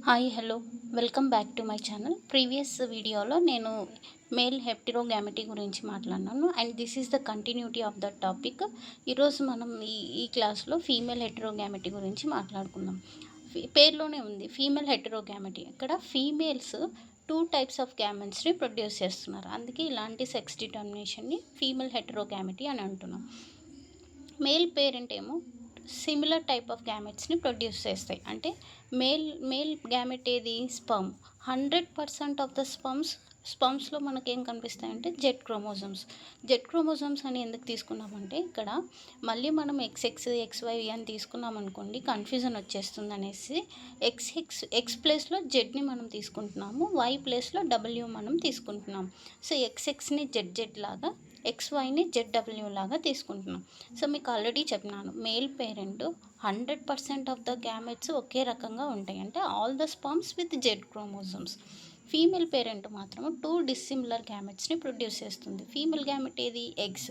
Hi hello welcome back to my channel. Previous వీడియోలో నేను male heterogamety గురించి మాట్లాడినాను and this is the continuity of the topic. ఈరోజు మనం ఈ క్లాస్లో ఫీమేల్ హెటెరోగామెటీ గురించి మాట్లాడుకుందాం. పేరులోనే ఉంది ఫీమేల్ హెటెరోగామెటీ. ఇక్కడ ఫీమేల్స్ 2 టైప్స్ ఆఫ్ గ్యామెట్స్ని ప్రొడ్యూస్ చేస్తున్నారు, అందుకే ఇలాంటి సెక్స్ డిటర్మినేషన్ని ఫీమేల్ హెటెరోగామెటీ అని అంటున్నాం. మేల్ పేరెంట్ ఏమో సిమిలర్ టైప్ ఆఫ్ గ్యామెట్స్ని ప్రొడ్యూస్ చేస్తాయి. అంటే మేల్ గ్యామెట్ ఏది? స్పర్మ్. 100% ఆఫ్ ద స్పమ్స్లో మనకేం కనిపిస్తాయంటే జెడ్ క్రోమోజోమ్స్ అని ఎందుకు తీసుకున్నామంటే ఇక్కడ మళ్ళీ మనం XY అని తీసుకున్నాం అనుకోండి కన్ఫ్యూజన్ వచ్చేస్తుంది అనేసి ఎక్స్ ప్లేస్లో జెడ్ని మనం తీసుకుంటున్నాము, Y ప్లేస్లో W మనం తీసుకుంటున్నాం. సో XXని జెడ్ లాగా, XYని ZW లాగా తీసుకుంటున్నాం. సో మీకు ఆల్రెడీ చెప్పినాను male parent 100% of the gametes ఒకే రకంగా ఉంటాయి, అంటే all the sperms with Z chromosomes. Female parent మాత్రం 2 డిస్సిమిలర్ గ్యామెట్స్ని ప్రొడ్యూస్ చేస్తుంది. ఫీమేల్ గ్యామెట్ ఏది? ఎగ్స్.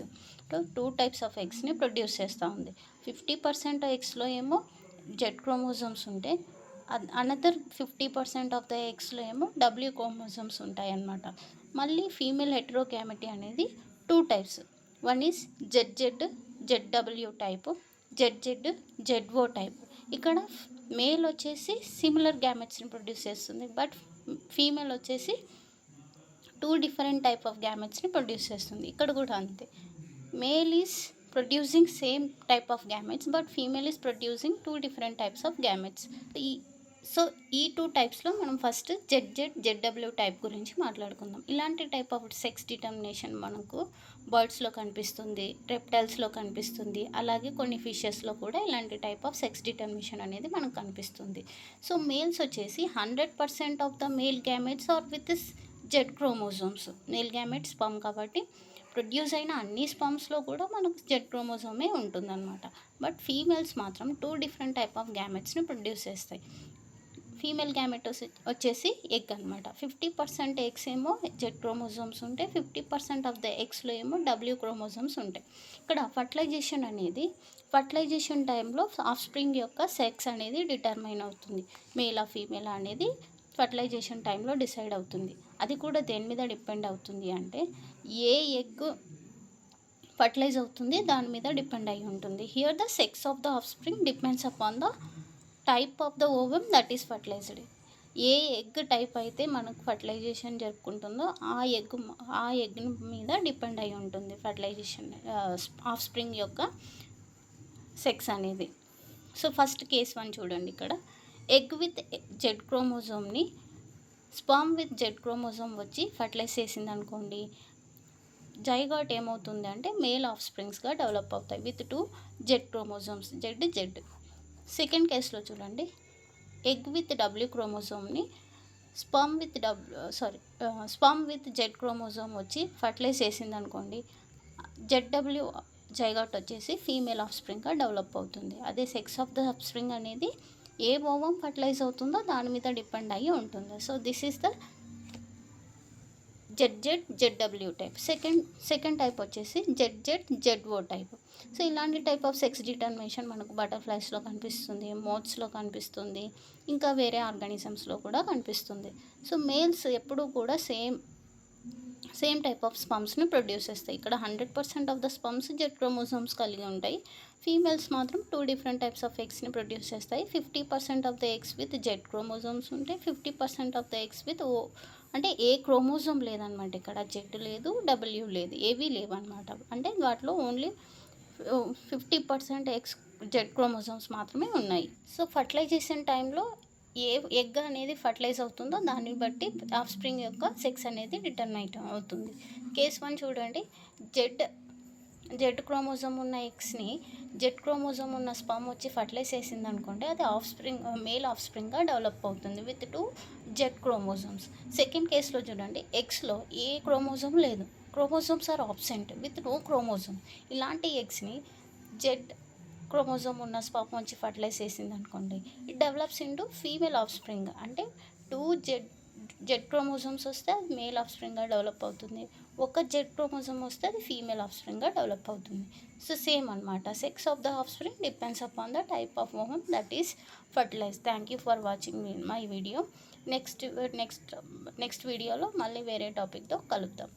2 టైప్స్ ఆఫ్ ఎగ్స్ని ప్రొడ్యూస్ చేస్తూ ఉంది. 50% ఎగ్స్లో ఏమో జెడ్ క్రోమోజోమ్స్ ఉంటే అనదర్ 50% ఆఫ్ ద ఎగ్స్లో ఏమో W క్రోమోజోమ్స్ ఉంటాయి అన్నమాట. మళ్ళీ ఫీమేల్ హెటెరోగామెటీ అనేది 2 types. One is ZW type, ZO type. ఇక్కడ మేల్ వచ్చేసి సిమిలర్ గ్యామెట్స్ని ప్రొడ్యూస్ చేస్తుంది, బట్ ఫీమేల్ వచ్చేసి 2 డిఫరెంట్ టైప్ ఆఫ్ గ్యామెట్స్ని ప్రొడ్యూస్ చేస్తుంది. ఇక్కడ కూడా అంతే, male is producing same type of gametes, but female is producing 2 different types of gametes. ఈ 2 టైప్స్లో మనం ఫస్ట్ ZW టైప్ గురించి మాట్లాడుకుందాం. ఇలాంటి టైప్ ఆఫ్ సెక్స్ డిటర్మినేషన్ మనకు బర్డ్స్లో కనిపిస్తుంది, రెప్టైల్స్లో కనిపిస్తుంది, అలాగే కొన్ని ఫిషెస్లో కూడా ఇలాంటి టైప్ ఆఫ్ సెక్స్ డిటర్మినేషన్ అనేది మనకు కనిపిస్తుంది. సో మేల్స్ వచ్చేసి 100% of the male gametes are with Z chromosomes. Male gamete sperm కాబట్టి ప్రొడ్యూస్ అయిన అన్ని స్పర్మ్స్లో కూడా మనకు జెడ్ క్రోమోజోమే ఉంటుందన్నమాట. బట్ ఫీమేల్స్ మాత్రం 2 డిఫరెంట్ టైప్ ఆఫ్ గ్యామెట్స్ని ప్రొడ్యూస్ చేస్తాయి. ఫీమేల్ గ్యామెట్ వచ్చేసి ఎగ్ అనమాట. 50% ఎగ్స్ ఏమో జెడ్ క్రోమోజోమ్స్ ఉంటాయి, 50% ఆఫ్ ద ఎగ్స్లో ఏమో W క్రోమోజోమ్స్ ఉంటాయి. ఇక్కడ ఫర్టిలైజేషన్ టైంలో ఆఫ్ స్ప్రింగ్ యొక్క సెక్స్ అనేది డిటర్మైన్ అవుతుంది. మేలా ఫీమేలా అనేది ఫర్టిలైజేషన్ టైంలో డిసైడ్ అవుతుంది. అది కూడా దేని మీద డిపెండ్ అవుతుంది అంటే ఏ ఎగ్ ఫర్టిలైజ్ అవుతుంది దాని మీద డిపెండ్ అయి ఉంటుంది. Here the sex of the of spring depends upon the type of the ovum that is fertilised. A egg type అయితే మనకు ఫర్టిలైజేషన్ జరుపుకుంటుందో ఆ ఎగ్ మీద డిపెండ్ అయి ఉంటుంది ఫర్టిలైజేషన్ ఆఫ్ స్ప్రింగ్ యొక్క సెక్స్ అనేది. సో ఫస్ట్ కేస్ 1 చూడండి. ఇక్కడ ఎగ్ విత్ జెడ్ క్రోమోజోమ్ని స్పర్మ్ విత్ జెడ్ క్రోమోజోమ్ వచ్చి ఫర్టిలైజ్ చేసింది అనుకోండి, జైగాట్ ఏమవుతుంది అంటే మేల్ ఆఫ్ స్ప్రింగ్స్గా డెవలప్ అవుతాయి with 2 Z chromosomes, Z. Second కేసులో చూడండి, ఎగ్ విత్ W క్రోమోజోమ్ని స్పర్మ్ విత్ జెడ్ క్రోమోజోమ్ వచ్చి ఫర్టిలైజ్ చేసింది అనుకోండి, ZW జైగాట్ వచ్చేసి ఫీమేల్ ఆఫ్ స్ప్రింగ్గా డెవలప్ అవుతుంది. అదే sex of the of spring అనేది ఏ ఓవం ఫర్టిలైజ్ అవుతుందో దాని మీద డిపెండ్ అయ్యి ఉంటుంది. So this is the ZW type. Second type వచ్చేసి ZO టైప్. సో ఇలాంటి టైప్ ఆఫ్ సెక్స్ డిటర్మినేషన్ మనకు బటర్ఫ్లైస్లో కనిపిస్తుంది, మోత్స్లో కనిపిస్తుంది, ఇంకా వేరే ఆర్గానిజమ్స్లో కూడా కనిపిస్తుంది. సో మేల్స్ ఎప్పుడూ కూడా సేమ్ టైప్ ఆఫ్ స్పమ్స్ని ప్రొడ్యూస్ చేస్తాయి. ఇక్కడ 100% of the sperms Z chromosomes కలిగి ఉంటాయి. ఫీమేల్స్ మాత్రం 2 డిఫరెంట్ టైప్స్ ఆఫ్ ఎగ్స్ని ప్రొడ్యూస్ చేస్తాయి. 50% of the eggs with Z chromosomes ఉంటాయి, 50% ఆఫ్ ద ఎగ్స్ విత్ అంటే ఏ క్రోమోజోమ్ లేదనమాట. ఇక్కడ జెడ్ లేదు, W లేదు, ఏవీ లేవన్నమాట. అంటే వాటిలో ఓన్లీ 50% ఎగ్స్ జెడ్ క్రోమోజోమ్స్ మాత్రమే ఉన్నాయి. సో ఫర్టిలైజేషన్ టైంలో ఏ ఎగ్ అనేది ఫర్టిలైజ్ అవుతుందో దాన్ని బట్టి ఆఫ్ స్ప్రింగ్ యొక్క సెక్స్ అనేది డిటర్మైన్ అవుతుంది. కేస్ 1 చూడండి. జెడ్ క్రోమోజోమ్ ఉన్న ఎగ్స్ని జెడ్ క్రోమోజోమ్ ఉన్న స్పర్మ్ వచ్చి ఫర్టిలైజ్ చేసింది అనుకోండి, అది మేల్ ఆఫ్ స్ప్రింగ్గా డెవలప్ అవుతుంది విత్ 2 జెడ్ క్రోమోజోమ్స్. సెకండ్ కేసులో చూడండి, ఎగ్స్లో ఏ క్రోమోజోమ్ లేదు, chromosomes are absent with no chromosome. ఇలాంటి ఎగ్స్ని జెడ్ క్రోమోజోమ్ ఉన్న స్పర్మ్ వచ్చి ఫర్టిలైజ్ చేసింది అనుకోండి, it develops into female offspring. అంటే 2 జెడ్ క్రోమోజోమ్స్ వస్తే అది మేల్ ఆఫ్ స్ప్రింగ్గా డెవలప్ అవుతుంది. ఒక జెడ్ క్రోమోజోమ్ వస్తే అది ఫీమేల్ ఆఫ్ స్ప్రింగ్గా డెవలప్ అవుతుంది. సో సేమ్ అనమాట. Sex of the of spring depends upon the type of ovum that is fertilise. Thank you for watching my video. Next వీడియోలో మళ్ళీ వేరే టాపిక్తో కలుద్దాం.